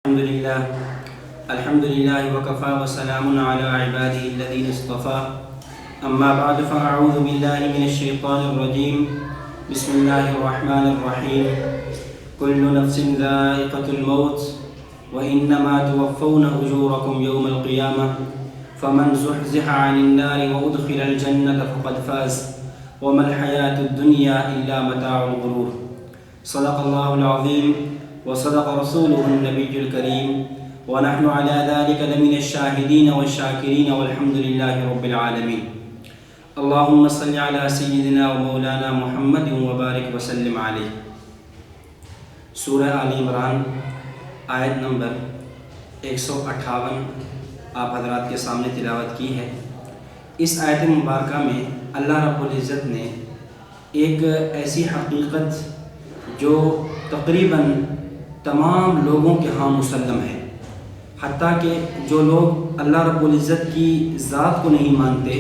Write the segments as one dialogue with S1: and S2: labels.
S1: الحمد لله وكفى وسلام على عباده الذين اصطفى أما بعد فأعوذ بالله من الشيطان الرجيم بسم الله الرحمن الرحيم كل نفس ذائقة الموت وإنما توفون أجوركم يوم القيامة فمن زحزح عن النار وأدخل الجنة فقد فاز وما الحياة الدنيا إلا متاع الغرور صدق الله العظيم وصدق رسوله النبي الكريم ونحن على ذلك لمن الشاهدين والشاكرين والحمد لله رب العالمين اللهم صل على سيدنا ومولانا محمد وبارك وسلم عليه۔ سورہ آل عمران آیت نمبر 158 آپ حضرات کے سامنے تلاوت کی ہے۔ اس آیت مبارکہ میں اللہ رب العزت نے ایک ایسی حقیقت جو تقریباً تمام لوگوں کے ہاں مسلم ہے، حتیٰ کہ جو لوگ اللہ رب العزت کی ذات کو نہیں مانتے،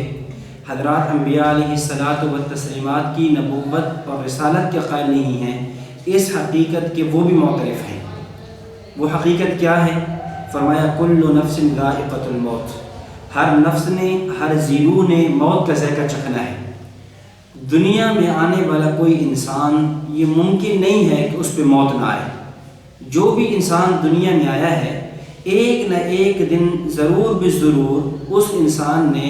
S1: حضرات انبیاء علیہ الصلاۃ والتسلیمات کی نبوت اور رسالت کے قائل نہیں ہیں، اس حقیقت کے وہ بھی معترف ہیں۔ وہ حقیقت کیا ہے؟ فرمایا کل نفس ذائقۃ الموت، ہر نفس نے، ہر زیرو نے موت کا ذائقہ چکھنا ہے۔ دنیا میں آنے والا کوئی انسان یہ ممکن نہیں ہے کہ اس پہ موت نہ آئے۔ جو بھی انسان دنیا میں آیا ہے ایک نہ ایک دن ضرور بضرور اس انسان نے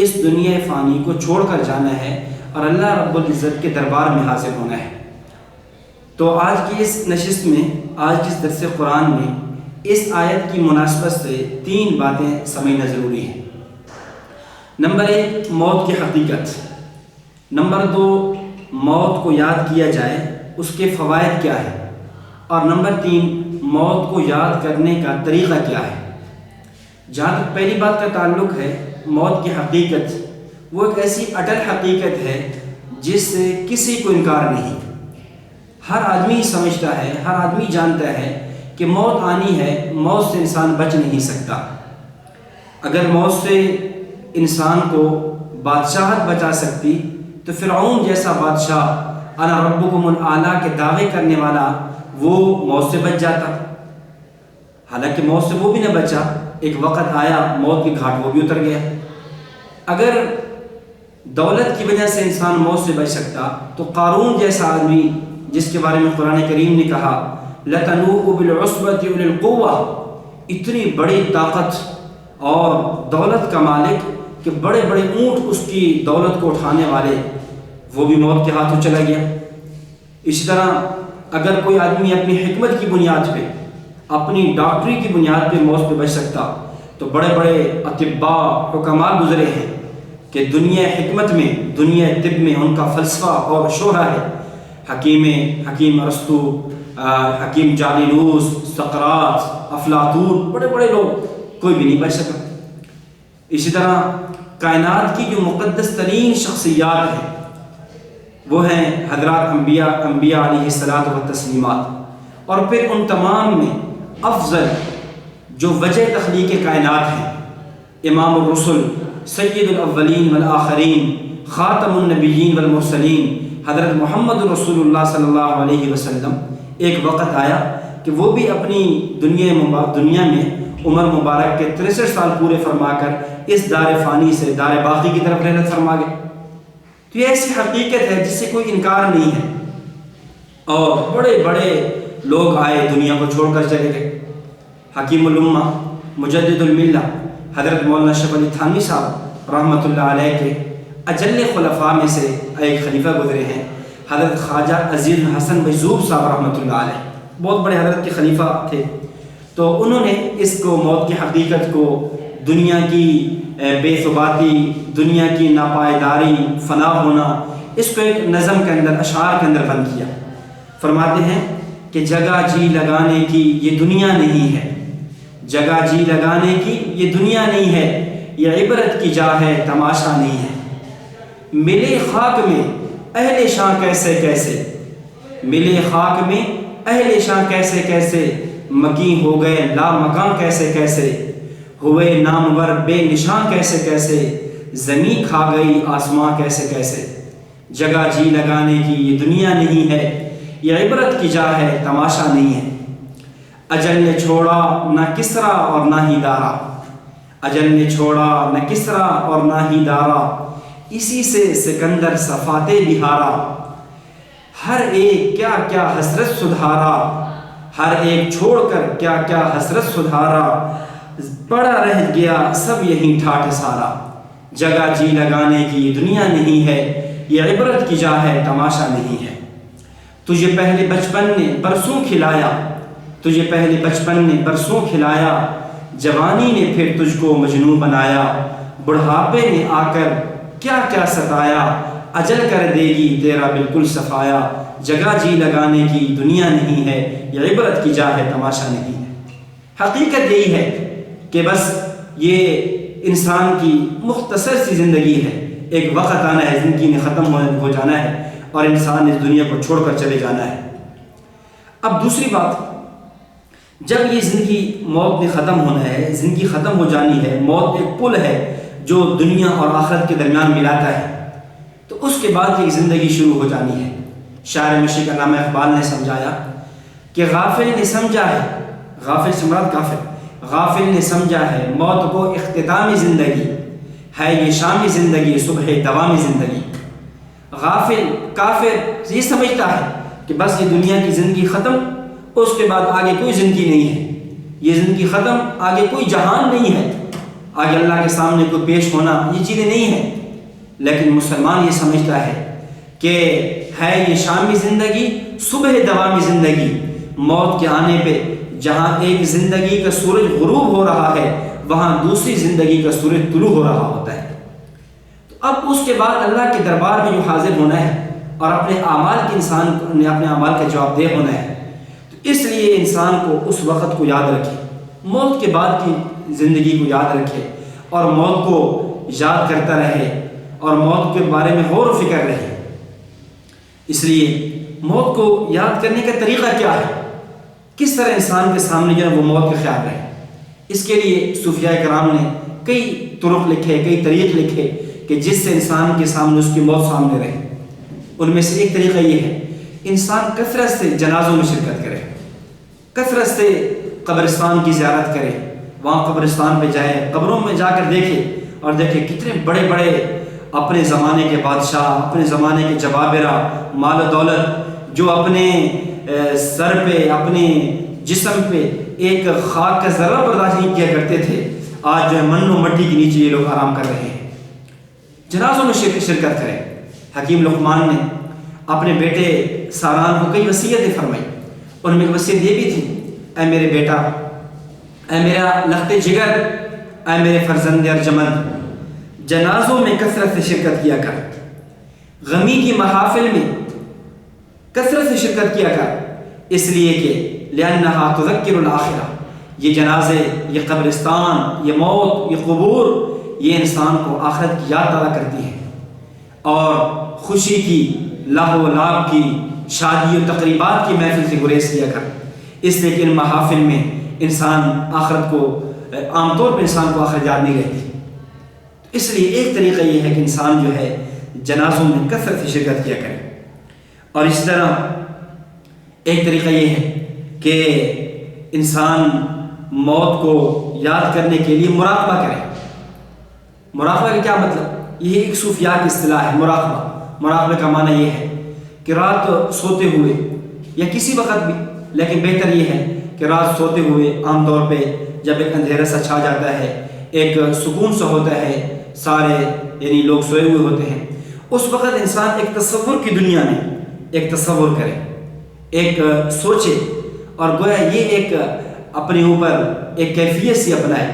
S1: اس دنیا فانی کو چھوڑ کر جانا ہے اور اللہ رب العزت کے دربار میں حاضر ہونا ہے۔ تو آج کی اس نشست میں، آج کی اس درس قرآن میں اس آیت کی مناسبت سے 3 باتیں سمجھنا ضروری ہیں۔ نمبر 1 موت کی حقیقت، نمبر 2 موت کو یاد کیا جائے اس کے فوائد کیا ہے، اور نمبر 3 موت کو یاد کرنے کا طریقہ کیا ہے۔ جہاں تک پہلی بات کا تعلق ہے موت کی حقیقت، وہ ایک ایسی اٹل حقیقت ہے جس سے کسی کو انکار نہیں۔ ہر آدمی سمجھتا ہے، ہر آدمی جانتا ہے کہ موت آنی ہے، موت سے انسان بچ نہیں سکتا۔ اگر موت سے انسان کو بادشاہت بچا سکتی تو فرعون جیسا بادشاہ انا ربکم الاعلیٰ کے دعوے کرنے والا وہ موت سے بچ جاتا۔ حالانکہ موت سے وہ بھی نہ بچا، ایک وقت آیا موت کے گھاٹ وہ بھی اتر گیا۔ اگر دولت کی وجہ سے انسان موت سے بچ سکتا تو قارون جیسا آدمی جس کے بارے میں قرآن کریم نے کہا لَتَنُوءُ بِالْعُصْبَةِ أُولِي الْقُوَّةِ، اتنی بڑی طاقت اور دولت کا مالک کہ بڑے بڑے اونٹ اس کی دولت کو اٹھانے والے، وہ بھی موت کے ہاتھوں چلا گیا۔ اسی طرح اگر کوئی آدمی اپنی حکمت کی بنیاد پہ، اپنی ڈاکٹری کی بنیاد پہ موت پہ بچ سکتا تو بڑے بڑے اطباء حکماء گزرے ہیں کہ دنیا حکمت میں، دنیا طب میں ان کا فلسفہ اور شہرہ ہے۔ حکیم ارسطو، حکیم جالینوس، سقراط، افلاطون، بڑے بڑے لوگ، کوئی بھی نہیں بچ سکا۔ اسی طرح کائنات کی جو مقدس ترین شخصیات ہیں وہ ہیں حضرات انبیاء علیہ الصلاۃ والتسلیمات، اور پھر ان تمام میں افضل جو وجہ تخلیق کائنات ہیں، امام الرسل، سید الاولین والآخرین، خاتم النبیین والمرسلین، حضرت محمد رسول اللہ صلی اللہ علیہ وسلم۔ ایک وقت آیا کہ وہ بھی اپنی دنیا میں عمر مبارک کے 63 سال پورے فرما کر اس دار فانی سے دار باقی کی طرف رحلت فرما گئے۔ تو یہ ایسی حقیقت ہے جس سے کوئی انکار نہیں ہے، اور بڑے بڑے لوگ آئے دنیا کو چھوڑ کر چلے گئے۔ حکیم الامہ، مجدد الملہ، حضرت مولانا اشرف علی تھانوی صاحب رحمۃ اللہ علیہ کے اجل خلفاء میں سے ایک خلیفہ گزرے ہیں، حضرت خواجہ عزیز حسن مجذوب صاحب رحمۃ اللہ علیہ، بہت بڑے حضرت کے خلیفہ تھے۔ تو انہوں نے اس کو، موت کی حقیقت کو، دنیا کی بے ثباتی، دنیا کی ناپائیداری، فنا ہونا، اس کو ایک نظم کے اندر، اشعار کے اندر بند کیا۔ فرماتے ہیں کہ جگہ جی لگانے کی یہ دنیا نہیں ہے، جگہ جی لگانے کی یہ دنیا نہیں ہے، یہ عبرت کی جا ہے، تماشا نہیں ہے۔ ملے خاک میں اہل شاں کیسے کیسے، ملے خاک میں اہل شاں کیسے کیسے، مکیں ہو گئے لا مکاں کیسے کیسے، ہوئے نامور بے نشاں کیسے کیسے، زمین کھا گئی آسماں کیسے کیسے۔ جگہ جی لگانے کی یہ دنیا نہیں ہے، یہ عبرت کی جا ہے، تماشا نہیں ہے۔ اجل نے چھوڑا نہ کسرا اور نہ ہی دارا، اجل نے چھوڑا نہ کسرا اور نہ ہی دارا، اسی سے سکندر صفاتے بہارا، ہر ایک کیا کیا حسرت سدھارا، ہر ایک چھوڑ کر کیا کیا حسرت سدھارا، پڑا رہ گیا سب یہیں ٹھاٹھ سارا، جگہ جی لگانے کی دنیا نہیں ہے، یہ عبرت کی جا ہے تماشا نہیں ہے، تجھے پہلے بچپن نے برسوں کھلایا، تجھے پہلے بچپن نے برسوں کھلایا، جوانی نے پھر تجھ کو مجنون بنایا، بڑھاپے نے آ کر کیا کیا ستایا، اجل کر دے گی تیرا بالکل صفایا، جگہ جی لگانے کی دنیا نہیں ہے، یہ عبرت کی جا ہے تماشا نہیں ہے۔ حقیقت یہی ہے کہ بس یہ انسان کی مختصر سی زندگی ہے، ایک وقت آنا ہے، زندگی نے ختم ہو جانا ہے اور انسان اس دنیا کو چھوڑ کر چلے جانا ہے۔ اب دوسری بات، جب یہ زندگی موت نے ختم ہونا ہے، زندگی ختم ہو جانی ہے، موت ایک پل ہے جو دنیا اور آخرت کے درمیان ملاتا ہے، تو اس کے بعد یہ زندگی شروع ہو جانی ہے۔ شاعر مشرق علامہ اقبال نے سمجھایا کہ غافل نے سمجھا ہے، غافل سے مراد کافر، غافل نے سمجھا ہے موت کو اختتامی زندگی ہے، یہ شامی زندگی صبح دوامی زندگی۔ غافل کافر یہ سمجھتا ہے کہ بس یہ دنیا کی زندگی ختم، اس کے بعد آگے کوئی زندگی نہیں ہے، یہ زندگی ختم، آگے کوئی جہان نہیں ہے، آگے اللہ کے سامنے کوئی پیش ہونا، یہ چیزیں نہیں ہیں۔ لیکن مسلمان یہ سمجھتا ہے کہ ہے یہ شامی زندگی صبح دوامی زندگی، موت کے آنے پہ جہاں ایک زندگی کا سورج غروب ہو رہا ہے وہاں دوسری زندگی کا سورج طلوع ہو رہا ہوتا ہے۔ تو اب اس کے بعد اللہ کے دربار میں جو حاضر ہونا ہے اور اپنے اعمال کے انسان نے اپنے اعمال کا جواب دہ ہونا ہے، تو اس لیے انسان کو اس وقت کو یاد رکھے، موت کے بعد کی زندگی کو یاد رکھے اور موت کو یاد کرتا رہے اور موت کے بارے میں غور و فکر رہے۔ اس لیے موت کو یاد کرنے کا طریقہ کیا ہے، کس طرح انسان کے سامنے جو ہے وہ موت کا خیال رہے، اس کے لیے صوفیاء کرام نے کئی طرق لکھے، کئی طریق لکھے کہ جس سے انسان کے سامنے اس کی موت سامنے رہے۔ ان میں سے ایک طریقہ یہ ہے انسان کثرت سے جنازوں میں شرکت کرے، کثرت سے قبرستان کی زیارت کرے، وہاں قبرستان پہ جائے، قبروں میں جا کر دیکھے اور دیکھے کتنے بڑے بڑے اپنے زمانے کے بادشاہ، اپنے زمانے کے جبابرہ، مال و دولت، جو اپنے سر پہ، اپنے جسم پہ ایک خاک کا ذرہ برداشت نہیں کیا کرتے تھے، آج جو ہے من و مٹی کے نیچے یہ لوگ آرام کر رہے ہیں۔ جنازوں میں شرکت کریں۔ حکیم لقمان نے اپنے بیٹے ساران کو کئی وصیتیں فرمائی، ان میں وصیت یہ بھی تھی، اے میرے بیٹا، اے میرا لخت جگر، اے میرے فرزند ارجمند، جنازوں میں کثرت سے شرکت کیا کر، غمی کی محافل میں کثرت سے شرکت کیا کر، اس لیے کہ لأنها تذکر الآخرہ، یہ جنازے، یہ قبرستان، یہ موت، یہ قبور، یہ انسان کو آخرت کی یاد ادا کرتی ہیں، اور خوشی کی، لہو و لعب کی، شادی و تقریبات کی محفل سے گریز کیا کر، اس لیے کہ ان محافل میں انسان آخرت کو، عام طور پر انسان کو آخرت یاد نہیں رہتی۔ اس لیے ایک طریقہ یہ ہے کہ انسان جو ہے جنازوں میں کثرت سے شرکت کیا کرے، اور اس طرح ایک طریقہ یہ ہے کہ انسان موت کو یاد کرنے کے لیے مراقبہ کرے۔ مراقبہ کا کیا مطلب؟ یہ ایک صوفیاء کی اصطلاح ہے، مراقبہ کا معنی یہ ہے کہ رات سوتے ہوئے یا کسی وقت بھی، لیکن بہتر یہ ہے کہ رات سوتے ہوئے عام طور پہ جب ایک اندھیرا سا چھا جاتا ہے، ایک سکون سا ہوتا ہے، سارے یعنی لوگ سوئے ہوئے ہوتے ہیں، اس وقت انسان ایک تصور کی دنیا میں ایک تصور کرے، ایک سوچے، اور گویا یہ ایک اپنے اوپر ایک کیفیت سی اپنائے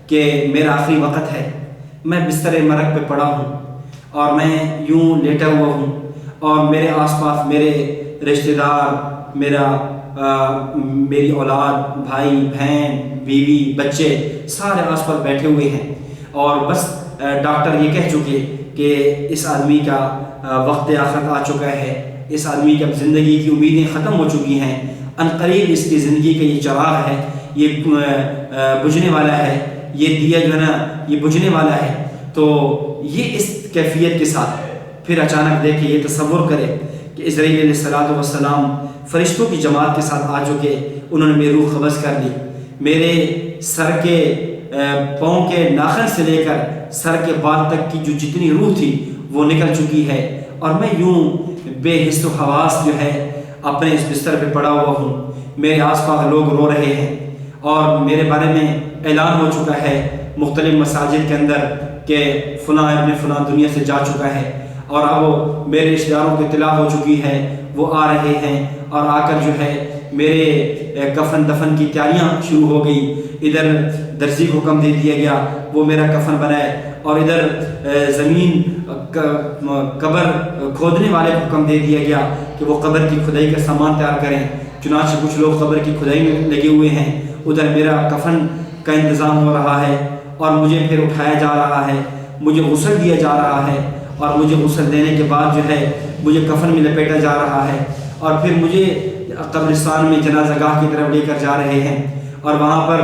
S1: کہ میرا آخری وقت ہے، میں بستر مرگ پہ پڑا ہوں اور میں یوں لیٹا ہوا ہوں، اور میرے آس پاس میرے رشتہ دار، میری اولاد، بھائی بہن، بیوی، بچے سارے آس پاس بیٹھے ہوئے ہیں، اور بس ڈاکٹر یہ کہہ چکے کہ اس آدمی کا وقت آخرت آ چکا ہے، اس آدمی کی اب زندگی کی امیدیں ختم ہو چکی ہیں، عنقریب اس کی زندگی کا یہ چراغ ہے، یہ بجھنے والا ہے، یہ دیا جو ہے نا یہ بجھنے والا ہے۔ تو یہ اس کیفیت کے ساتھ پھر اچانک دیکھے، یہ تصور کرے کہ اسرائیل علیہ السلام
S2: فرشتوں کی جماعت کے ساتھ آ چکے، انہوں نے میری روح قبض کر لی، میرے سر کے پاؤں کے ناخن سے لے کر سر کے بال تک کی جو جتنی روح تھی وہ نکل چکی ہے، اور میں یوں بے حس و حواس جو ہے اپنے اس بستر پہ پڑا ہوا ہوں۔ میرے آس پاس لوگ رو رہے ہیں اور میرے بارے میں اعلان ہو چکا ہے مختلف مساجد کے اندر کہ فلاں ابن فلاں دنیا سے جا چکا ہے، اور اب وہ میرے رشتہ داروں کو اطلاع ہو چکی ہے، وہ آ رہے ہیں اور آ کر جو ہے میرے کفن دفن کی تیاریاں شروع ہو گئی۔ ادھر درزی کو حکم دے دیا گیا وہ میرا کفن بنائے، اور ادھر زمین قبر کھودنے والے کو حکم دے دیا گیا کہ وہ قبر کی کھدائی کا سامان تیار کریں۔ چنانچہ کچھ لوگ قبر کی کھدائی میں لگے ہوئے ہیں، ادھر میرا کفن کا انتظام ہو رہا ہے، اور مجھے پھر اٹھایا جا رہا ہے، مجھے غسل دیا جا رہا ہے، اور مجھے غسل دینے کے بعد جو ہے مجھے کفن میں لپیٹا جا رہا ہے، اور پھر مجھے قبرستان میں جنازہ گاہ کی طرف لے کر جا رہے ہیں، اور وہاں پر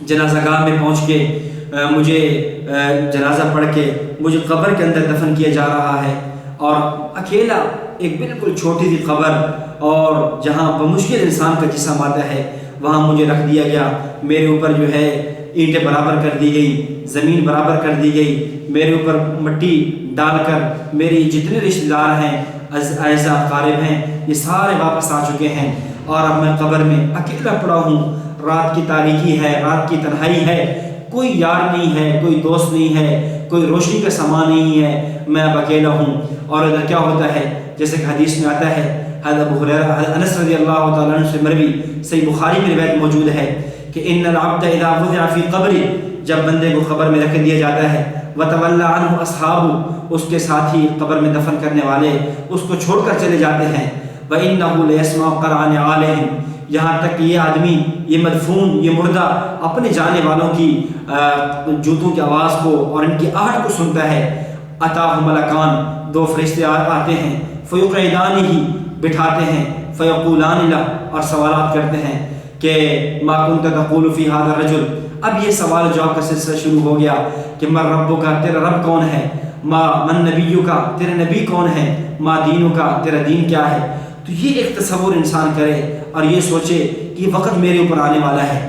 S2: جنازہ گاہ میں پہنچ کے مجھے جنازہ پڑھ کے مجھے قبر کے اندر دفن کیا جا رہا ہے، اور اکیلا ایک بالکل چھوٹی سی قبر، اور جہاں بمشکل انسان کا جسم آتا ہے وہاں مجھے رکھ دیا گیا۔ میرے اوپر جو ہے اینٹیں برابر کر دی گئی، زمین برابر کر دی گئی، میرے اوپر مٹی ڈال کر میری جتنے رشتہ دار ہیں، اعزا اقارب ہیں، یہ سارے واپس آ چکے ہیں، اور اب میں قبر میں اکیلا پڑا ہوں۔ رات کی تاریکی ہے، رات کی تنہائی ہے، کوئی یار نہیں ہے، کوئی دوست نہیں ہے، کوئی روشنی کا سامان نہیں ہے، میں اب اکیلا ہوں۔ اور ادھر کیا ہوتا ہے جیسے کہ حدیث میں آتا ہے، حضرت ابو ہریرہ انس رضی اللہ تعالیٰ عنہ سے مروی صحیح بخاری میں روایت موجود ہے کہ ان العبد اذا وضع فی قبر، جب بندے کو قبر میں رکھ دیا جاتا ہے، وتولى عنہ اصحابہ، اس کے ساتھی قبر میں دفن کرنے والے اس کو چھوڑ کر چلے جاتے ہیں، وانہ لیسمع قرعا نعالہم، یہاں تک کہ یہ آدمی، یہ مدفون، یہ مردہ اپنے جانے والوں کی جوتوں کی آواز کو اور ان کی آہٹ کو سنتا ہے۔ اتاہ ملکان، دو فرشتے آتے ہیں، فیقعدانہ، بٹھاتے ہیں، فیقولان لہ، اور سوالات کرتے ہیں کہ ما کنت تقول فی ھذا الرجل، اب یہ سوال جواب کا سلسلہ شروع ہو گیا کہ من ربک، تیرا رب کون ہے، من نبیک، تیرے نبی کون ہے، ما دینک، تیرا دین کیا ہے۔ تو یہ ایک تصور انسان کرے اور یہ سوچے کہ یہ وقت میرے اوپر آنے والا ہے۔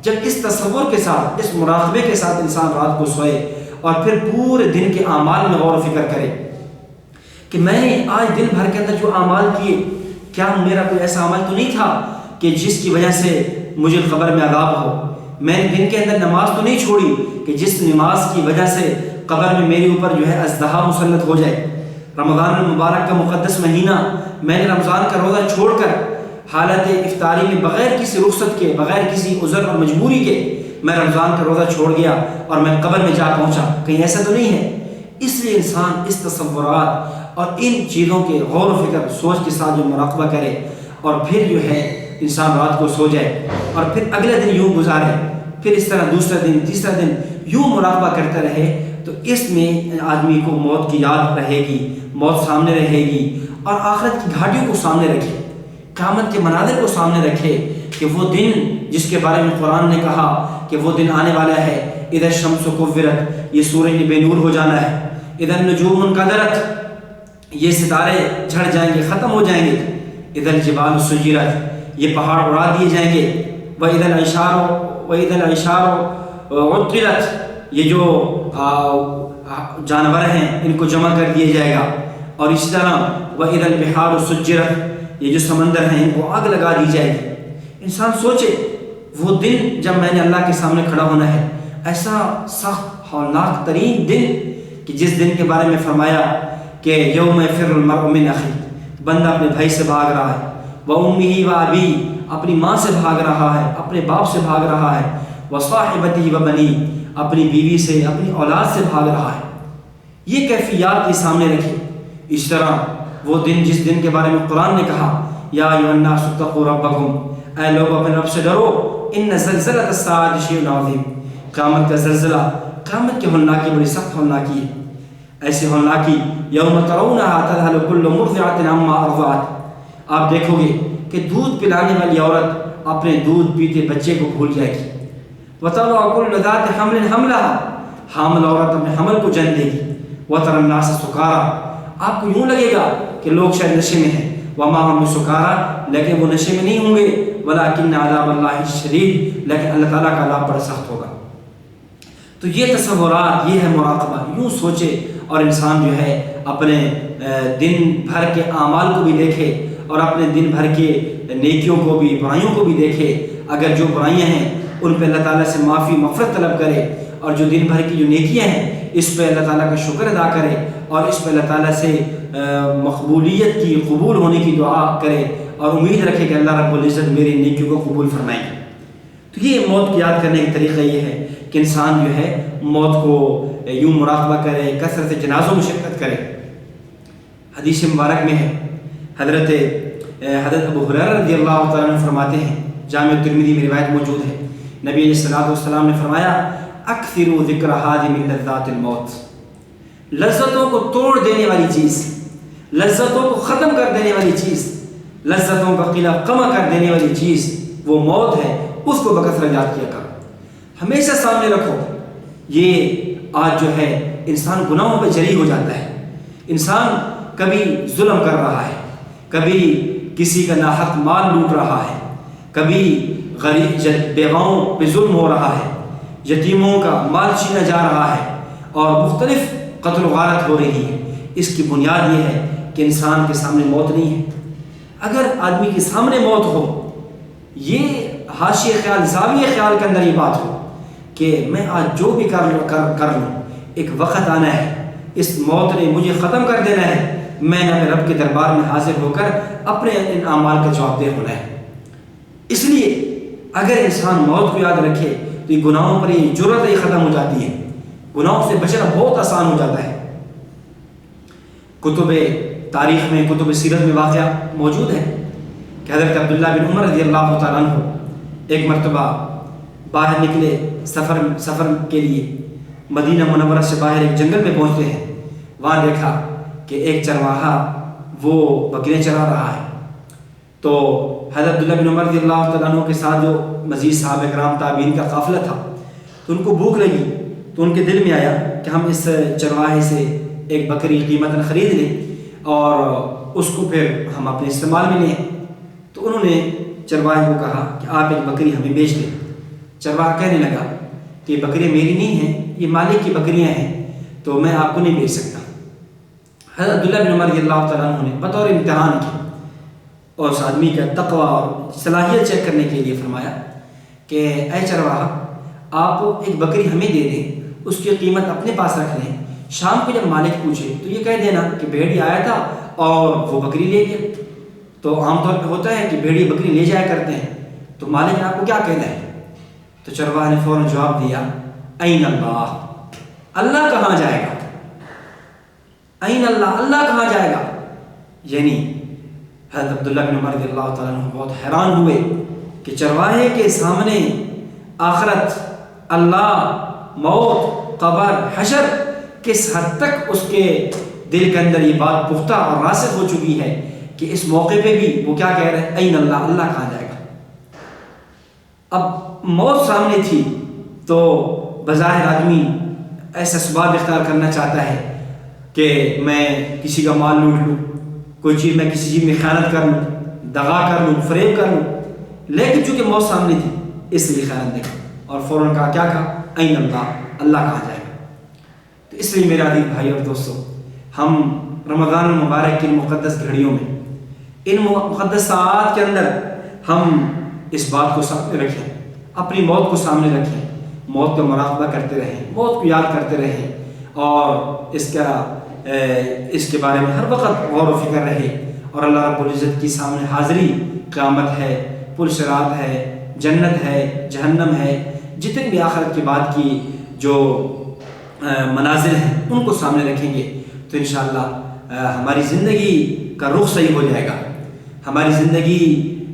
S2: جب اس تصور کے ساتھ، اس مراقبے کے ساتھ انسان رات کو سوئے اور پھر پورے دن کے اعمال میں غور و فکر کرے کہ میں نے آج دن بھر کے اندر جو اعمال کیے، کیا میرا کوئی ایسا عمل تو نہیں تھا کہ جس کی وجہ سے مجھے قبر میں عذاب ہو، میں نے دن کے اندر نماز تو نہیں چھوڑی کہ جس نماز کی وجہ سے قبر میں میرے اوپر جو ہے ازدحام مسلط ہو جائے۔ رمضان المبارک کا مقدس مہینہ، میں نے رمضان کا روزہ چھوڑ کر حالت افطاری میں بغیر کسی رخصت کے، بغیر کسی عذر اور مجبوری کے میں رمضان کا روزہ چھوڑ گیا اور میں قبر میں جا پہنچا، کہیں ایسا تو نہیں ہے؟ اس لیے انسان اس تصورات اور ان چیزوں کے غور و فکر سوچ کے ساتھ جو مراقبہ کرے، اور پھر جو ہے انسان رات کو سو جائے اور پھر اگلے دن یوں گزارے، پھر اس طرح دوسرا دن، تیسرا دن یوں مراقبہ کرتا رہے، تو اس میں آدمی کو موت کی یاد رہے گی، موت سامنے رہے گی، اور آخرت کی گھاٹیوں کو سامنے رکھے، قیامت کے مناظر کو سامنے رکھے کہ وہ دن جس کے بارے میں قرآن نے کہا کہ وہ دن آنے والا ہے، اذا الشمس کورت، یہ سورج بے نور ہو جانا ہے، اذا النجوم انکدرت، یہ ستارے جھڑ جائیں گے، ختم ہو جائیں گے، اذا الجبال سجرت، یہ پہاڑ اڑا دیے جائیں گے، وَإِذَا الْعِشَارُ عُطِّلَتْ، یہ جو جانور ہیں ان کو جمع کر دیا جائے گا، اور اسی طرح وَإِذَا الْبِحَارُ سُجِّرَتْ، یہ جو سمندر ہیں ان کو آگ لگا دی جائے گی۔ انسان سوچے وہ دن جب میں نے اللہ کے سامنے کھڑا ہونا ہے، ایسا سخت ہولناک ترین دن کہ جس دن کے بارے میں فرمایا کہ یوم یفر المرء من اخیہ، بندہ اپنے بھائی سے بھاگ رہا ہے، وَأُمِّهِ وَأَبِيهِ، اپنی ماں سے بھاگ رہا ہے، اپنے باپ سے بھاگ رہا ہے، وَصَاحِبَتِهِ وَبَنِيهِ، اپنی بیوی سے، اپنی اولاد سے بھاگ رہا ہے۔ یہ کیفیات کے سامنے رکھے۔ اس طرح وہ دن جس دن کے بارے میں قرآن نے کہا یا ایھا الناس اتقوا ربکم، اے لوگوں اپنے رب سے ڈرو، ان زلزلۃ الساعۃ شیء عظیم، قیامت کا زلزلہ، قیامت کی ہولناکی بڑی سخت ہولناکی ہے۔ ایسی ہولناکی یوم ترونھا تذہل کل مرضعۃ عما ارضعت، آپ دیکھو گے کہ دودھ پلانے والی عورت اپنے دودھ پیتے بچے کو بھول جائے گی، وتضع كل ذات حمل حملها، حامل عورت اپنے حمل کو جن دے گی، وترى الناس سکارى، آپ کو یوں لگے گا کہ لوگ شاید نشے میں ہیں، وما هم بسکارا، لیکن وہ نشے میں نہیں ہوں گے، ولکن عذاب اللہ شدید، لیکن اللہ تعالیٰ کا عذاب بڑا سخت ہوگا۔ تو یہ تصورات، یہ ہے مراقبہ، یوں سوچے اور انسان جو ہے اپنے دن بھر کے اعمال کو بھی دیکھے اور اپنے دن بھر کے نیکیوں کو بھی، برائیوں کو بھی دیکھے، اگر جو برائیاں ہیں ان پہ اللہ تعالیٰ سے معافی مغفرت طلب کرے، اور جو دن بھر کی جو نیکیاں ہیں اس پہ اللہ تعالیٰ کا شکر ادا کرے، اور اس پہ اللہ تعالیٰ سے مقبولیت کی، قبول ہونے کی دعا کرے، اور امید رکھے کہ اللہ رب العزت میری نیکیوں کو قبول فرمائے گا۔ تو یہ موت کی یاد کرنے کا طریقہ یہ ہے کہ انسان جو ہے موت کو یوں مراقبہ کرے، کثرت جنازوں میں شرکت کرے۔ حدیث مبارک میں ہے، حضرت ابو ہریرہ رضی اللہ تعالیٰ عنہ فرماتے ہیں، جامع ترمذی میں روایت موجود ہے، نبی علیہ الصلوۃ والسلام نے فرمایا اکثروا ذکر ہادم لذات الموت، لذتوں کو توڑ دینے والی چیز، لذتوں کو ختم کر دینے والی چیز، لذتوں کا قلع کما کر دینے والی چیز وہ موت ہے، اس کو بکثرت یاد کیا کرو، ہمیشہ سامنے رکھو۔ یہ آج جو ہے انسان گناہوں پہ جری ہو جاتا ہے، انسان کبھی ظلم کر رہا ہے، کبھی کسی کا ناحق مال لوٹ رہا ہے، کبھی غریب بیواؤں پہ ظلم ہو رہا ہے، یتیموں کا مال چھینا جا رہا ہے، اور مختلف قتل و غارت ہو رہی ہے۔ اس کی بنیاد یہ ہے کہ انسان کے سامنے موت نہیں ہے۔ اگر آدمی کے سامنے موت ہو، یہ حاشیہ خیال، زاویہ خیال کے اندر یہ بات ہو کہ میں آج جو بھی کر لوں، ایک وقت آنا ہے، اس موت نے مجھے ختم کر دینا ہے، میں نے اپنے رب کے دربار میں حاضر ہو کر اپنے ان اعمال کا جواب دہ ہونا ہے۔ اس لیے اگر انسان موت کو یاد رکھے تو یہ گناہوں پر یہ جرأت ہی ختم ہو جاتی ہے، گناہوں سے بچنا بہت آسان ہو جاتا ہے۔ کتب تاریخ میں، کتب سیرت میں واقعہ موجود ہے کہ حضرت عبداللہ بن عمر رضی اللہ تعالیٰ عنہ ایک مرتبہ باہر نکلے سفر کے لیے، مدینہ منورہ سے باہر ایک جنگل میں پہنچتے ہیں، وہاں دیکھا کہ ایک چرواہا وہ بکریاں چرا رہا ہے۔ تو حضرت عبداللہ بن عمر رضی اللہ تعالیٰ عنہ کے ساتھ جو مزید صحابہ کرام تابعین کا قافلہ تھا، تو ان کو بھوک لگی، تو ان کے دل میں آیا کہ ہم اس چرواہے سے ایک بکری قیمتاً خرید لیں اور اس کو پھر ہم اپنے استعمال میں لیں۔ تو انہوں نے چرواہے کو کہا کہ آپ ایک بکری ہمیں بیچ دیں۔ چرواہا کہنے لگا کہ یہ بکریاں میری نہیں ہیں، یہ مالک کی بکریاں ہیں، تو میں آپ کو نہیں بیچ سکتا۔ حضرت عبداللہ بن عمر رضی اللہ تعالیٰ عنہ نے بطور امتحان کی اور اس آدمی کا تقوی اور صلاحیت چیک کرنے کے لیے فرمایا کہ اے چرواہا، آپ ایک بکری ہمیں دے دیں، اس کی قیمت اپنے پاس رکھ لیں، شام کو جب مالک پوچھے تو یہ کہہ دینا کہ بھیڑی آیا تھا اور وہ بکری لے گیا۔ تو عام طور پہ ہوتا ہے کہ بھیڑی بکری لے جایا کرتے ہیں، تو مالک نے آپ کو کیا کہنا ہے؟ تو چرواہا نے فوراً جواب دیا این اللہ، اللہ کہاں جائے گا؟ این اللہ، اللہ کہاں جائے گا؟ یعنی حضرت عبداللہ بن عمر رضی اللہ تعالیٰ عنہ بہت حیران ہوئے کہ چرواہے کے سامنے آخرت، اللہ، موت، قبر، حشر، کس حد تک اس کے دل کے اندر یہ بات پختہ اور راسخ ہو چکی ہے کہ اس موقع پہ بھی وہ کیا کہہ رہے ہیں؟ این اللہ، اللہ کہاں جائے گا؟ اب موت سامنے تھی تو بظاہر آدمی ایسا اسباب اختیار کرنا چاہتا ہے کہ میں کسی کا مال لوٹ لوں، کوئی چیز، میں کسی چیز میں خیانت کر لوں، دغا کر لوں، فریب کر لوں، لیکن چونکہ موت سامنے تھی اس لیے خیانت نہیں، اور فوراً کہا، کیا کہا؟ این اللہ، اللہ کہاں جائے گا؟ تو اس لیے میرے عزیز بھائی اور دوستو، ہم رمضان المبارک کی مقدس گھڑیوں میں، ان مقدس ساعات کے اندر ہم اس بات کو سامنے رکھیں، اپنی موت کو سامنے رکھیں، موت کا مراقبہ کرتے رہیں، موت کو یاد کرتے رہیں، اور اس کے بارے میں ہر وقت غور و فکر رہے، اور اللہ رب العزت کی سامنے حاضری، قیامت ہے، پل صراط ہے، جنت ہے، جہنم ہے، جتنے بھی آخرت کے بعد کی جو منازل ہیں ان کو سامنے رکھیں گے تو انشاءاللہ ہماری زندگی کا رخ صحیح ہو جائے گا، ہماری زندگی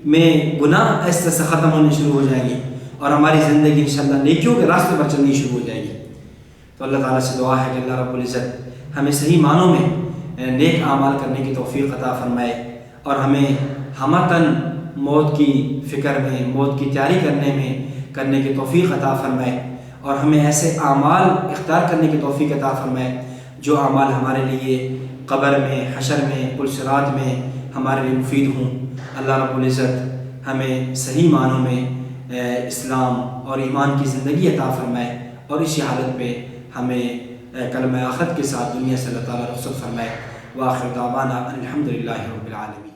S2: میں گناہ ایسے سے ختم ہونے شروع ہو جائیں گے، اور ہماری زندگی انشاءاللہ نیکیوں کے راستے پر چلنی شروع ہو جائے گی۔ تو اللہ تعالیٰ سے دعا ہے کہ اللہ رب العزت ہمیں صحیح معنوں میں نیک اعمال کرنے کی توفیق عطا فرمائے، اور ہمیں ہمتاً موت کی فکر میں، موت کی تیاری کرنے کی توفیق عطا فرمائے، اور ہمیں ایسے اعمال اختیار کرنے کی توفیق عطا فرمائے جو اعمال ہمارے لیے قبر میں، حشر میں، پل صراط میں ہمارے لیے مفید ہوں۔ اللہ رب العزت ہمیں صحیح معنوں میں اسلام اور ایمان کی زندگی عطا فرمائے، اور اسی حالت پہ ہمیں کلمہ آخرت کے ساتھ دنیا سے اللہ تعالیٰ رخصت فرمائے۔ وآخر دعوانا الحمدللہ رب العالمین۔